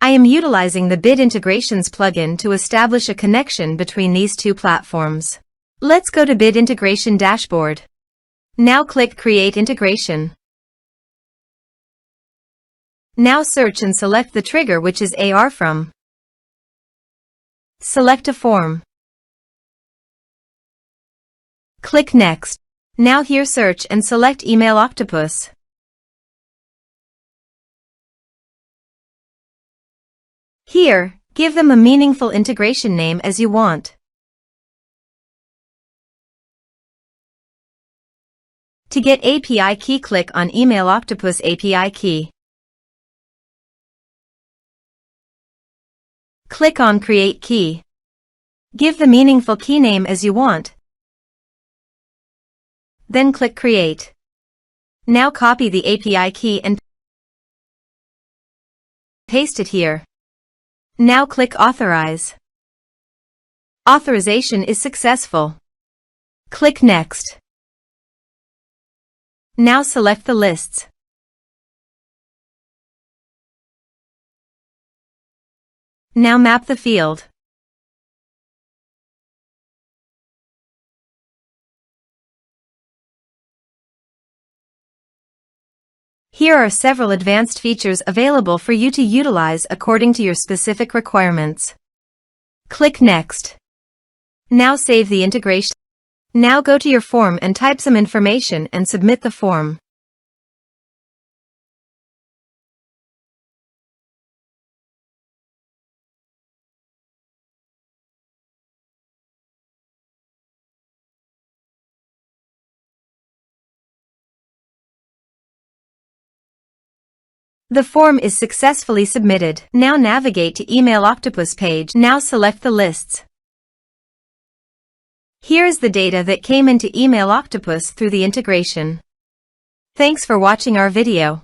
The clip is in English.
I am utilizing the Bid Integrations plugin to establish a connection between these two platforms. Let's go to Bid Integration Dashboard. Now click Create Integration. Now search and select the trigger, which is ARForms. Select a form. Click Next. Now here search and select Email Octopus. Here, give them a meaningful integration name as you want. To get API key, click on Email Octopus API key. Click on Create Key. Give the meaningful key name as you want. Then click Create. Now copy the API key and paste it here. Now click Authorize. Authorization is successful. Click Next. Now select the lists. Now map the field. Here are several advanced features available for you to utilize according to your specific requirements. Click Next. Now save the integration. Now go to your form and type some information and submit the form. The form is successfully submitted. Now navigate to Email Octopus page. Now select the lists. Here is the data that came into Email Octopus through the integration. Thanks for watching our video.